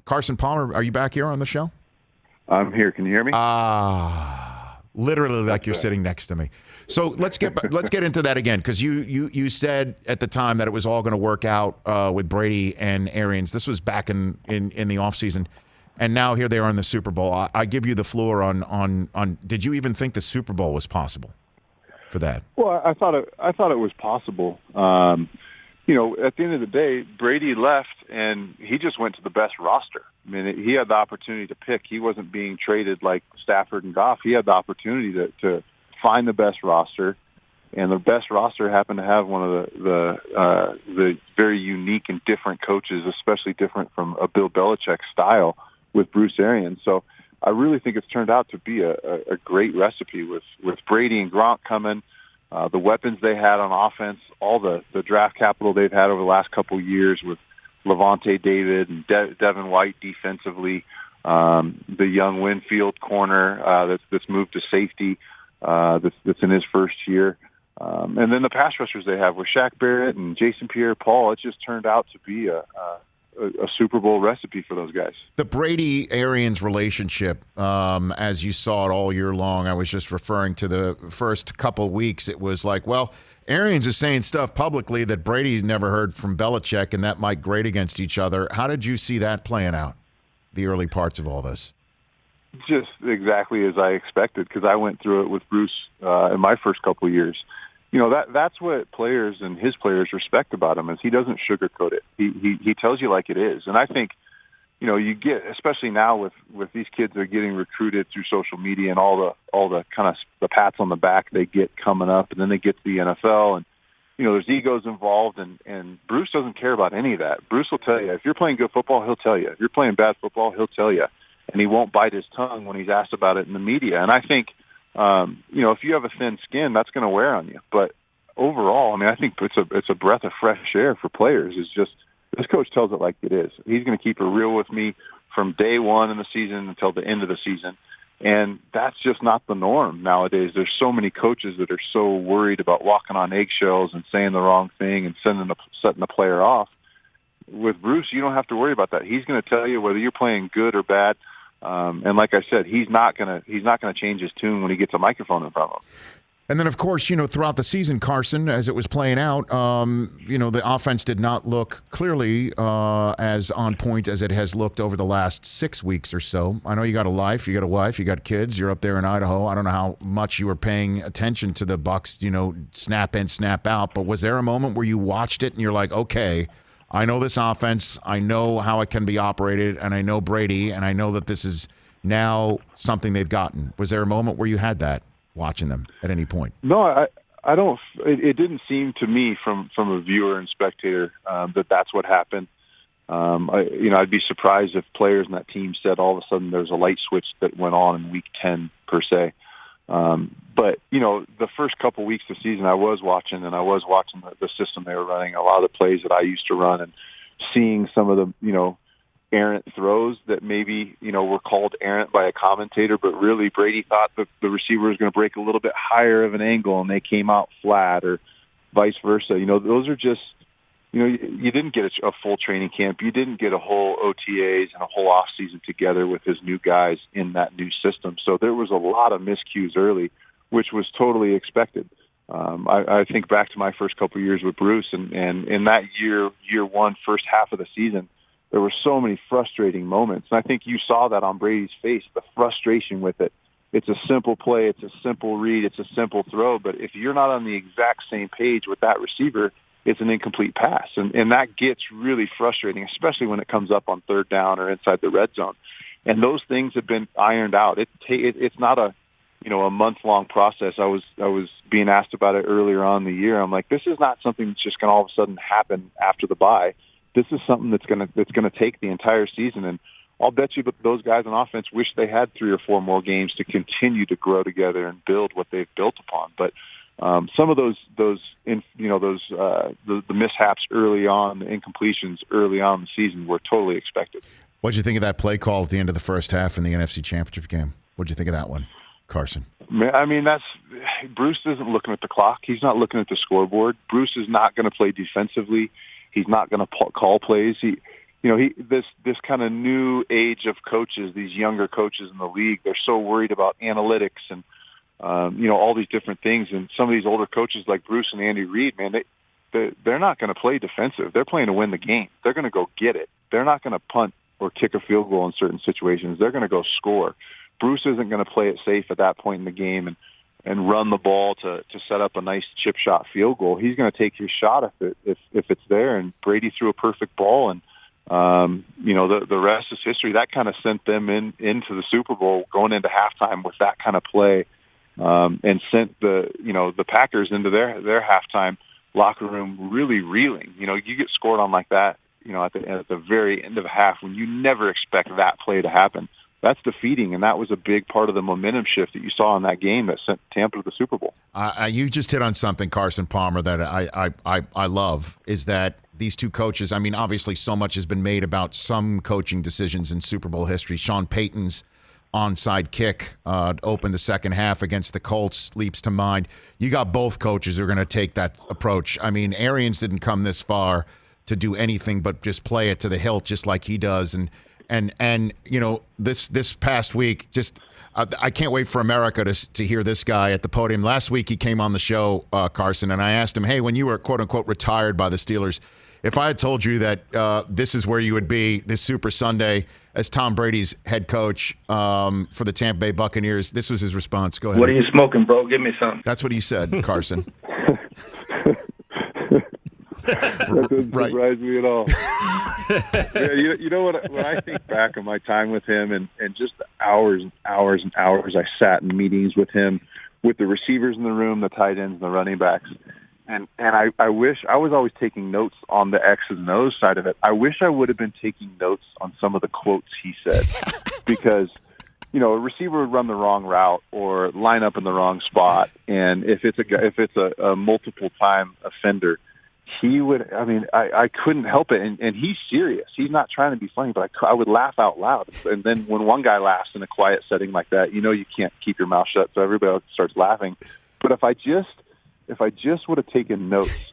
Carson Palmer, are you back here on the show? I'm here. Can you hear me? Literally like you're sitting next to me. So let's get into that again, because you said at the time that it was all going to work out with Brady and Arians. This was back in the offseason, and now here they are in the Super Bowl. I give you the floor on. Did you even think the Super Bowl was possible for that? Well, I thought it was possible. At the end of the day, Brady left, and he just went to the best roster. I mean, he had the opportunity to pick. He wasn't being traded like Stafford and Goff. He had the opportunity to find the best roster, and the best roster happened to have one of the very unique and different coaches, especially different from a Bill Belichick style with Bruce Arians. So I really think it's turned out to be a great recipe with Brady and Gronk coming. The weapons they had on offense, all the draft capital they've had over the last couple of years with Levante David and Devin White defensively, the young Winfield corner that's moved to safety that's in his first year, and then the pass rushers they have with Shaq Barrett and Jason Pierre-Paul. It just turned out to be a Super Bowl recipe for those guys. The Brady-Arians relationship, as you saw it all year long, I was just referring to the first couple weeks. It was like, well, Arians is saying stuff publicly that Brady's never heard from Belichick, and that might grate against each other. How did you see that playing out, the early parts of all this? Just exactly as I expected, because I went through it with Bruce in my first couple of years. That's what players and his players respect about him, is he doesn't sugarcoat it. He tells you like it is. And I think, you get, especially now with these kids that are getting recruited through social media and all the kind of the pats on the back they get coming up, and then they get to the NFL, and there's egos involved, and Bruce doesn't care about any of that. Bruce will tell you if you're playing good football, he'll tell you. If you're playing bad football, he'll tell you, and he won't bite his tongue when he's asked about it in the media. And I think, if you have a thin skin, that's going to wear on you. But overall, I mean, I think it's a breath of fresh air for players. It's just this coach tells it like it is. He's going to keep it real with me from day one in the season until the end of the season. And that's just not the norm nowadays. There's so many coaches that are so worried about walking on eggshells and saying the wrong thing and setting the player off. With Bruce, you don't have to worry about that. He's going to tell you whether you're playing good or bad. And like I said, he's not going to change his tune when he gets a microphone in front of him. And then, of course, throughout the season, Carson, as it was playing out, the offense did not look clearly as on point as it has looked over the last 6 weeks or so. I know you got a life, you got a wife, you got kids, you're up there in Idaho. I don't know how much you were paying attention to the Bucs, snap in, snap out. But was there a moment where you watched it and you're like, okay, I know this offense, I know how it can be operated, and I know Brady, and I know that this is now something they've gotten? Was there a moment where you had that watching them at any point? No, I don't. It didn't seem to me from a viewer and spectator that's what happened. I'd be surprised if players in that team said all of a sudden there's a light switch that went on in week 10 per se. But the first couple weeks of the season, I was watching the system they were running, a lot of the plays that I used to run, and seeing some of the errant throws that maybe were called errant by a commentator, but really Brady thought that the receiver was going to break a little bit higher of an angle and they came out flat, or vice versa. Those are just you didn't get a full training camp, you didn't get a whole OTAs and a whole off season together with his new guys in that new system. So there was a lot of miscues early, which was totally expected. I think back to my first couple of years with Bruce, and in that year one, first half of the season, there were so many frustrating moments. And I think you saw that on Brady's face, the frustration with it. It's a simple play. It's a simple read. It's a simple throw. But if you're not on the exact same page with that receiver, it's an incomplete pass. And that gets really frustrating, especially when it comes up on third down or inside the red zone. And those things have been ironed out. It's not a month-long process. I was being asked about it earlier on in the year. I'm like, this is not something that's just going to all of a sudden happen after the bye. This is something that's going to take the entire season, and I'll bet you that those guys on offense wish they had 3 or 4 more games to continue to grow together and build what they've built upon. But some of the mishaps early on, the incompletions early on in the season, were totally expected. What did you think of that play call at the end of the first half in the NFC Championship game? What did you think of that one, Carson? I mean, Bruce isn't looking at the clock. He's not looking at the scoreboard. Bruce is not going to play defensively. He's not going to call plays. this kind of new age of coaches, these younger coaches in the league, they're so worried about analytics and all these different things. And some of these older coaches like Bruce and Andy Reid, man, they're not going to play defensive. They're playing to win the game. They're going to go get it. They're not going to punt or kick a field goal in certain situations. They're going to go score. Bruce isn't going to play it safe at that point in the game and run the ball to set up a nice chip shot field goal. He's going to take his shot if it's there. And Brady threw a perfect ball, and the rest is history. That kind of sent them into the Super Bowl going into halftime with that kind of play, and sent the Packers into their halftime locker room really reeling. You get scored on like that, at the very end of a half when you never expect that play to happen. That's defeating, and that was a big part of the momentum shift that you saw in that game that sent Tampa to the Super Bowl. You just hit on something, Carson Palmer, that I love, is that these two coaches, I mean, obviously so much has been made about some coaching decisions in Super Bowl history. Sean Payton's onside kick opened the second half against the Colts leaps to mind. You got both coaches who are going to take that approach. I mean, Arians didn't come this far to do anything but just play it to the hilt just like he does. And this past week, just I can't wait for America to hear this guy at the podium. Last week he came on the show, Carson, and I asked him, hey, when you were quote unquote retired by the Steelers, if I had told you that this is where you would be this Super Sunday as Tom Brady's head coach for the Tampa Bay Buccaneers, this was his response. Go ahead. What are you smoking, bro? Give me something. That's what he said, Carson. That doesn't surprise me at all. Yeah, you know what? When I think back on my time with him and just the hours and hours and hours I sat in meetings with him, with the receivers in the room, the tight ends, and the running backs, and I wish I was always taking notes on the X's and O's side of it. I wish I would have been taking notes on some of the quotes he said, because a receiver would run the wrong route or line up in the wrong spot, and if it's a multiple time offender, he would. I mean, I couldn't help it, and he's serious. He's not trying to be funny, but I would laugh out loud. And then when one guy laughs in a quiet setting like that, you can't keep your mouth shut, so everybody else starts laughing. But if I just would have taken notes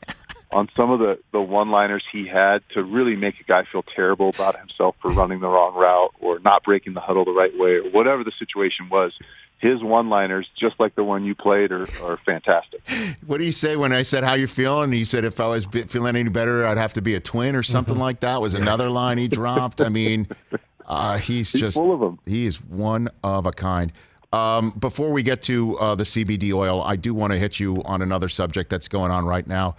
on some of the one-liners he had to really make a guy feel terrible about himself for running the wrong route or not breaking the huddle the right way or whatever the situation was, his one-liners, just like the one you played, are fantastic. What do you say when I said, how you feeling? He said, if I was feeling any better, I'd have to be a twin or something like that was another line he dropped. I mean, he's just full of them. He is one of a kind. Before we get to the CBD oil, I do want to hit you on another subject that's going on right now.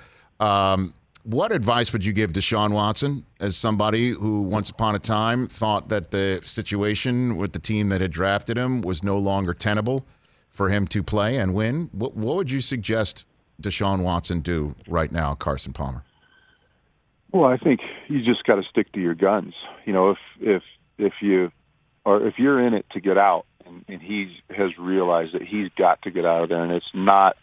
What advice would you give Deshaun Watson as somebody who once upon a time thought that the situation with the team that had drafted him was no longer tenable for him to play and win? What would you suggest Deshaun Watson do right now, Carson Palmer? Well, I think you just got to stick to your guns. If you're in it to get out, and he has realized that he's got to get out of there, and it's not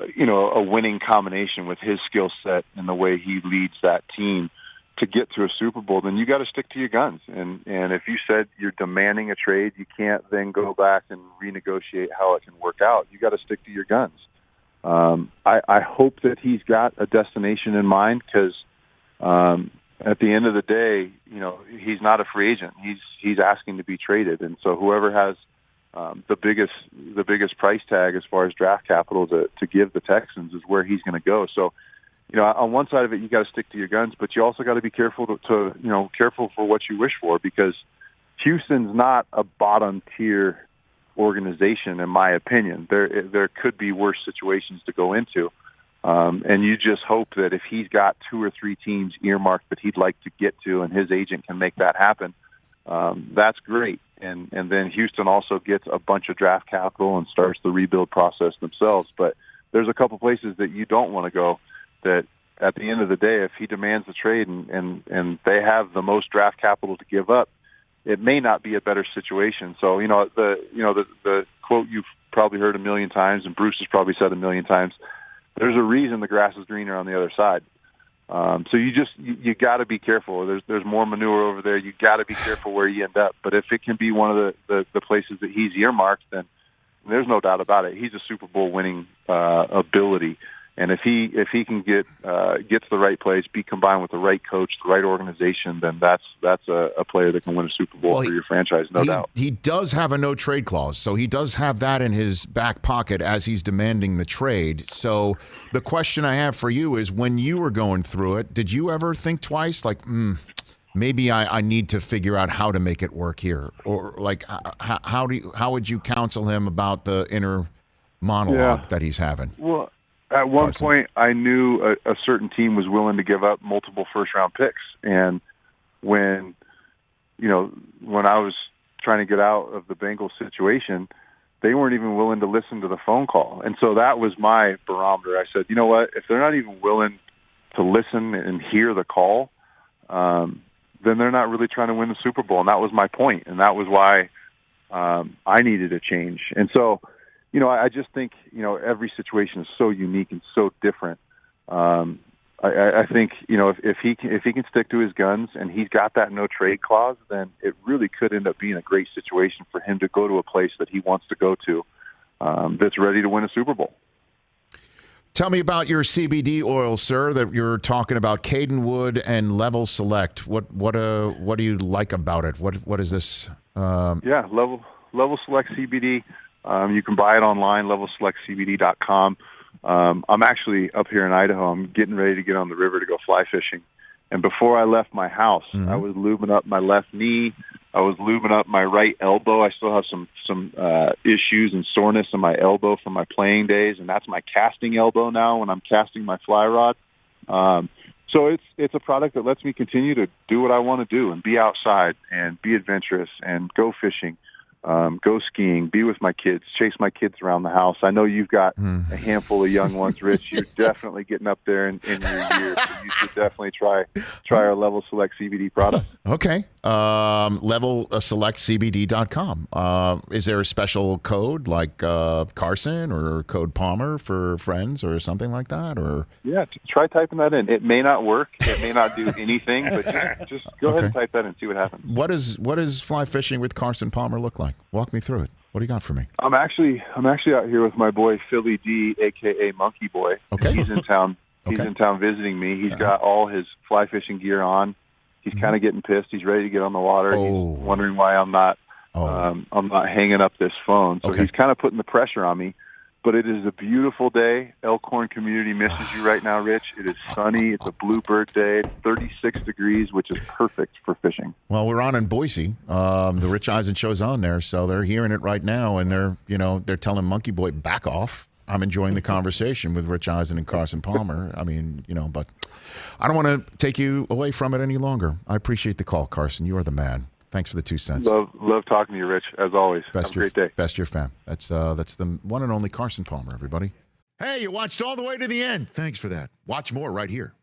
a winning combination with his skill set and the way he leads that team to get to a Super Bowl, then you got to stick to your guns. And if you said you're demanding a trade, you can't then go back and renegotiate how it can work out. You got to stick to your guns. I hope that he's got a destination in mind, because at the end of the day, he's not a free agent. He's asking to be traded, and so whoever has the biggest price tag as far as draft capital to give the Texans is where he's going to go. So, on one side of it, you got to stick to your guns, but you also got to be careful careful for what you wish for, because Houston's not a bottom tier organization, in my opinion. There could be worse situations to go into, and you just hope that if he's got 2 or 3 teams earmarked that he'd like to get to, and his agent can make that happen, that's great. And then Houston also gets a bunch of draft capital and starts the rebuild process themselves. But there's a couple places that you don't want to go, that at the end of the day, if he demands the trade and they have the most draft capital to give up, it may not be a better situation. So, the quote you've probably heard a million times, and Bruce has probably said a million times, there's a reason the grass is greener on the other side. So you got to be careful. There's more manure over there. You got to be careful where you end up. But if it can be one of the places that he's earmarked, then there's no doubt about it. He's a Super Bowl winning ability, And if he can get to the right place, be combined with the right coach, the right organization, then that's a player that can win a Super Bowl for your franchise, no doubt. He does have a no trade clause, so he does have that in his back pocket as he's demanding the trade. So the question I have for you is, when you were going through it, did you ever think twice, like, maybe I need to figure out how to make it work here, or like how would you counsel him about the inner monologue that he's having? Well, at one Carson. point, I knew a certain team was willing to give up multiple first-round picks, and when I was trying to get out of the Bengals situation, they weren't even willing to listen to the phone call, and so that was my barometer. I said, you know what? If they're not even willing to listen and hear the call, then they're not really trying to win the Super Bowl, and that was my point, and that was why I needed a change, and so. I just think, every situation is so unique and so different. I think, if he can stick to his guns and he's got that no trade clause, then it really could end up being a great situation for him to go to a place that he wants to go to that's ready to win a Super Bowl. Tell me about your CBD oil, sir, that you're talking about, Cadenwood and Level Select. What do you like about it? What is this? Level Select CBD. You can buy it online, levelselectcbd.com. I'm actually up here in Idaho. I'm getting ready to get on the river to go fly fishing. And before I left my house, I was lubing up my left knee. I was lubing up my right elbow. I still have some issues and soreness in my elbow from my playing days, and that's my casting elbow now when I'm casting my fly rod. So it's a product that lets me continue to do what I want to do and be outside and be adventurous and go fishing. Go skiing, be with my kids, chase my kids around the house. I know you've got a handful of young ones, Rich. You're definitely getting up there in your years, so you should definitely try our Level Select CBD product. Okay. LevelSelectCBD.com. Is there a special code like Carson or code Palmer for friends or something like that? Or try typing that in. It may not work. It may not do anything, but just go ahead and type that in and see what happens. What does fly fishing with Carson Palmer look like? Walk me through it. What do you got for me? I'm actually out here with my boy Philly D, aka Monkey Boy. Okay. He's in town. He's in town visiting me. He's got all his fly fishing gear on. He's kind of getting pissed. He's ready to get on the water. He's wondering why I'm not hanging up this phone. So he's kind of putting the pressure on me. But it is a beautiful day. Elkhorn community misses you right now, Rich. It is sunny. It's a bluebird day. It's 36 degrees, which is perfect for fishing. Well, we're on in Boise. The Rich Eisen Show's on there, so they're hearing it right now, and they're telling Monkey Boy, back off. I'm enjoying the conversation with Rich Eisen and Carson Palmer. I mean, but I don't want to take you away from it any longer. I appreciate the call, Carson. You are the man. Thanks for the 2 cents. Love talking to you, Rich, as always. Have a great day. Best year fam. That's the one and only Carson Palmer, everybody. Hey, you watched all the way to the end. Thanks for that. Watch more right here.